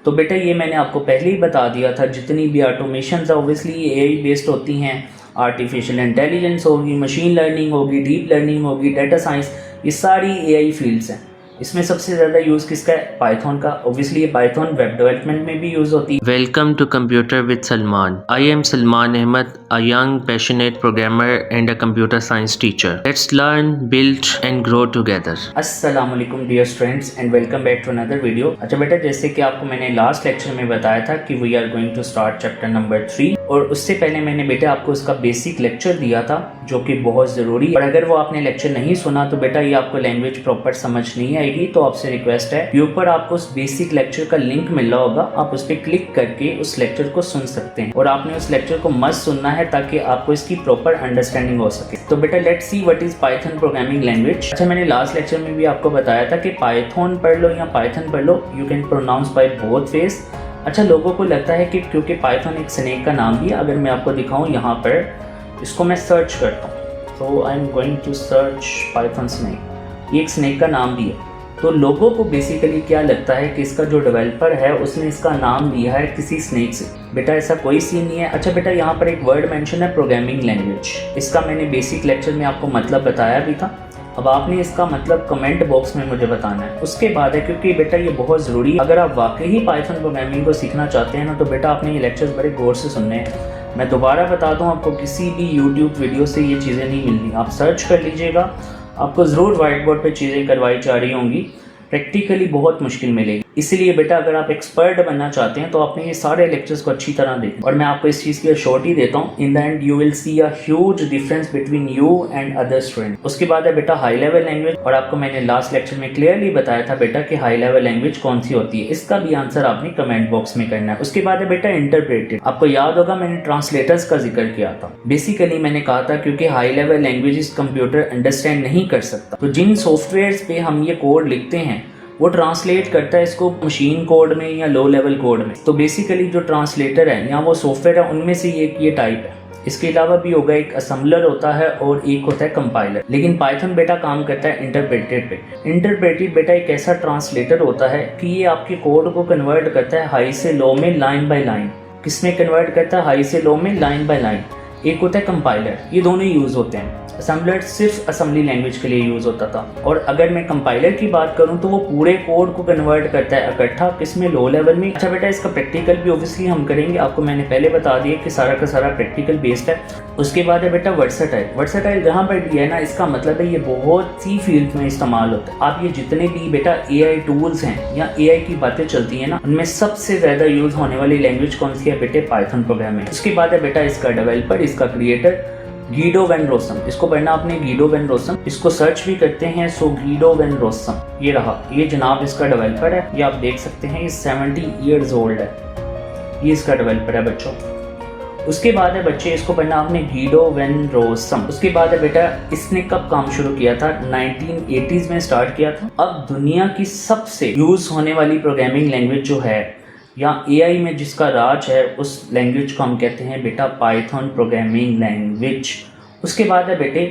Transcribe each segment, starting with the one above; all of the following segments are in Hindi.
तो बेटा ये मैंने आपको पहले ही बता दिया था, जितनी भी ऑटोमेशन ऑब्वियसली ये एआई बेस्ड होती हैं। आर्टिफिशियल इंटेलिजेंस होगी, मशीन लर्निंग होगी, डीप लर्निंग होगी, डाटा साइंस, ये सारी एआई फील्ड्स हैं। इसमें सबसे ज़्यादा यूज़ किसका है? पाइथन का। ऑब्वियसली ये पाइथन वेब डेवलपमेंट में भी यूज़ होती है। Welcome to Computer with Salman. I am Salman Ahmed, a young, passionate programmer and a computer science teacher. Let's learn, build and grow together. अस्सलामुअलैकुम dear students and welcome back to another video. अच्छा बेटा, जैसे कि आपको मैंने लास्ट लेक्चर में बताया था कि we are going to start chapter number 3, और उससे पहले मैंने बेटा आपको उसका बेसिक लेक्चर दिया था जो कि बहुत ज़रूरी है। और अगर वो आपने लेक्चर नहीं सुना तो बेटा ये आपको लैंग्वेज प्रॉपर समझ नहीं आएगी। तो आपसे रिक्वेस्ट है, ऊपर आपको उस बेसिक लेक्चर का लिंक मिल रहा होगा, आप उस पर क्लिक करके उस लेक्चर को सुन सकते हैं। और आपने उस लेक्चर को मस्ट सुनना है ताकि आपको इसकी प्रॉपर अंडरस्टैंडिंग हो सके। तो बेटा let's see what is Python programming language. अच्छा, मैंने लास्ट लेक्चर में भी आपको बताया था कि पाइथन पढ़ लो या पाइथन पढ़ लो, you can pronounce by both ways. अच्छा, लोगों को लगता है कि क्योंकि पाइथन एक स्नेक का नाम भी है, अगर मैं आपको दिखाऊं यहाँ पर, इसको मैं सर्च करता हूँ तो I am going to search python snake, ये एक स्नेक का नाम भी है। तो लोगों को बेसिकली क्या लगता है कि इसका जो डेवलपर है उसने इसका नाम लिया है किसी स्नेक से। बेटा ऐसा कोई सीन नहीं है। अच्छा बेटा, यहाँ पर एक वर्ड मेंशन है प्रोग्रामिंग लैंग्वेज, इसका मैंने बेसिक लेक्चर में आपको मतलब बताया भी था। अब आपने इसका मतलब कमेंट बॉक्स में मुझे बताना है। उसके बाद है, क्योंकि बेटा ये बहुत ज़रूरी है, अगर आप वाकई ही पाइथन प्रोग्रामिंग को सीखना चाहते हैं ना, तो बेटा आपने ये लेक्चर्स बड़े गौर से सुनने हैं। मैं दोबारा बता दूं, आपको किसी भी यूट्यूब वीडियो से ये चीज़ें नहीं मिलनी। आप सर्च कर लीजिएगा, आपको ज़रूर वाइट बोर्ड पर चीज़ें करवाई जा रही होंगी, प्रैक्टिकली बहुत मुश्किल मिलेगी। इसीलिए बेटा अगर आप एक्सपर्ट बनना चाहते हैं तो आपने ये सारे लेक्चर्स को अच्छी तरह देखना। और मैं आपको इस चीज़ की अश्योरिटी देता हूँ, in the end you will see a huge difference between you and other student. उसके बाद है बेटा हाई लेवल लैंग्वेज, और आपको मैंने लास्ट लेक्चर में क्लियरली बताया था बेटा कि हाई लेवल लैंग्वेज कौन सी होती है। इसका भी आंसर आपने कमेंट बॉक्स में करना है। उसके बाद है बेटा इंटरप्रेटेड। आपको याद होगा मैंने ट्रांसलेटर्स का जिक्र किया था। बेसिकली मैंने कहा था क्योंकि high level languages computer understand नहीं कर सकता, तो जिन सॉफ्टवेयर पे हम ये कोड लिखते हैं वो ट्रांसलेट करता है इसको मशीन कोड में या लो लेवल कोड में। तो बेसिकली जो ट्रांसलेटर है या वो सॉफ्टवेयर है, उनमें से ये टाइप है। इसके अलावा भी होगा, एक असेंबलर होता है और एक होता है कंपाइलर। लेकिन पाइथन बेटा काम करता है इंटरप्रेटेड पे। इंटरप्रेटेड बेटा एक ऐसा ट्रांसलेटर होता है कि ये आपके कोड को कन्वर्ट करता है हाई से लो में, लाइन बाय लाइन। किसमें कन्वर्ट करता है? हाई से लो में, लाइन बाय लाइन। एक होता है कंपाइलर, ये दोनों यूज़ होते हैं। असेंबलर सिर्फ असेंबली लैंग्वेज के लिए यूज़ होता था, और अगर मैं कंपाइलर की बात करूं तो वो पूरे कोड को कन्वर्ट करता है इकट्ठा, किसमें? लो लेवल में। अच्छा बेटा, इसका प्रैक्टिकल भी ऑब्वियसली हम करेंगे, आपको मैंने पहले बता दिया कि सारा का सारा प्रैक्टिकल बेस्ड है। उसके बाद है बेटा वर्सेटाइल। वर्सेटाइल जहाँ पर दिया है ना, इसका मतलब है ये बहुत सी फील्ड में इस्तेमाल होता है। आप ये जितने भी बेटा एआई टूल्स हैं या एआई की बातें चलती हैं ना, उनमें सबसे ज़्यादा यूज़ होने वाली लैंग्वेज कौन सी है बेटे? Python programming. उसके बाद है बेटा इसका डेवलपर, इसका क्रिएटर गीडो वैन रोसम। इसको पढ़ना आपने, गीडो वैन रोसम। इसको सर्च भी करते हैं, सो गीडो वैन रोसम, ये रहा, ये जनाब इसका डेवलपर है। ये आप देख सकते हैं, ये 70 ईयर्स ओल्ड है, ये इसका डेवलपर है बच्चों। उसके बाद है बच्चे, इसको पढ़ना आपने गीडो वैन रोसम। उसके बाद है बेटा, इसने कब काम शुरू किया था? 1980s में स्टार्ट किया था। अब दुनिया की सबसे यूज होने वाली प्रोग्रामिंग लैंग्वेज जो है या एआई में जिसका राज है, उस लैंग्वेज को हम कहते हैं बेटा पाइथन प्रोग्रामिंग लैंग्वेज। उसके बाद है बेटे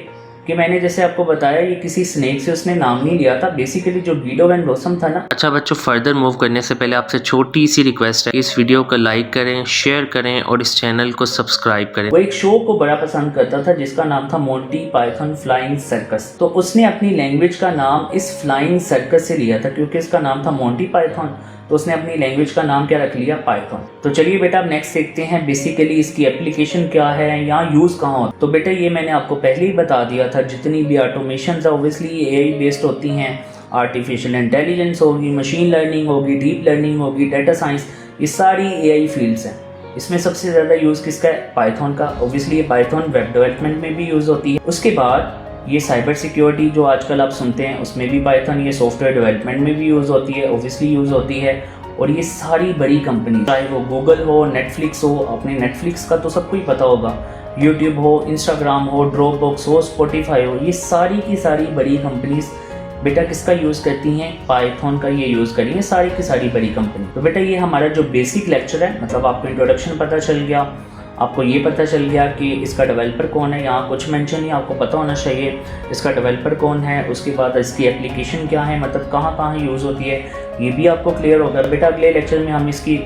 कि मैंने जैसे आपको बताया ये किसी स्नेक से उसने नाम नहीं लिया था, बेसिकली जो गीडो वैन रोसम था ना। अच्छा बच्चों, फर्दर मूव करने से पहले आपसे छोटी सी रिक्वेस्ट है, इस वीडियो को लाइक करें, शेयर करें और इस चैनल को सब्सक्राइब करें। वो एक शो को बड़ा पसंद करता था जिसका नाम था मोंटी पाइथन फ्लाइंग सर्कस। तो उसने अपनी लैंग्वेज का नाम इस फ्लाइंग सर्कस से लिया था, क्योंकि इसका नाम था मोंटी पाइथन, तो उसने अपनी लैंग्वेज का नाम क्या रख लिया? पाइथन। तो चलिए बेटा अब नेक्स्ट देखते हैं बेसिकली इसकी एप्लीकेशन क्या है, यहाँ यूज़ कहाँ हो। तो बेटा ये मैंने आपको पहले ही बता दिया था, जितनी भी ऑटोमेशन ऑब्वियसली एआई बेस्ड होती हैं। आर्टिफिशियल इंटेलिजेंस होगी, मशीन लर्निंग होगी, डीप लर्निंग होगी, डाटा साइंस, ये सारी एआई फील्ड्स हैं। इसमें सबसे ज़्यादा यूज़ किसका है? पाइथन का। ऑब्वियसली ये पाइथन वेब डेवलपमेंट में भी यूज़ होती है। उसके बाद ये साइबर सिक्योरिटी जो आजकल आप सुनते हैं उसमें भी पाइथन, ये सॉफ्टवेयर डेवलपमेंट में भी यूज़ होती है, ऑब्वियसली यूज़ होती है। और ये सारी बड़ी कंपनी, चाहे वो गूगल हो, नेटफ्लिक्स हो, अपने नेटफ्लिक्स का तो सबको ही पता होगा, यूट्यूब हो, इंस्टाग्राम हो, ड्रॉपबॉक्स हो, स्पॉटिफाई हो, ये सारी की सारी बड़ी कंपनीज बेटा किसका यूज़ करती हैं? पाइथन का ये यूज़ करी है सारी की सारी बड़ी कंपनी। तो बेटा ये हमारा जो बेसिक लेक्चर है, मतलब आपको इंट्रोडक्शन पता चल गया, आपको ये पता चल गया कि इसका डेवलपर कौन है, यहाँ कुछ मेंशन नहीं, आपको पता होना चाहिए इसका डेवलपर कौन है, उसके बाद इसकी एप्लीकेशन क्या है, मतलब कहाँ कहाँ यूज़ होती है, ये भी आपको क्लियर होगा। बेटा अगले लेक्चर में हम इसकी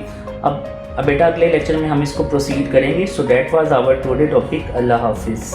अगले लेक्चर में हम इसको प्रोसीड करेंगे। So that was our today topic. अल्लाह हाफिज़।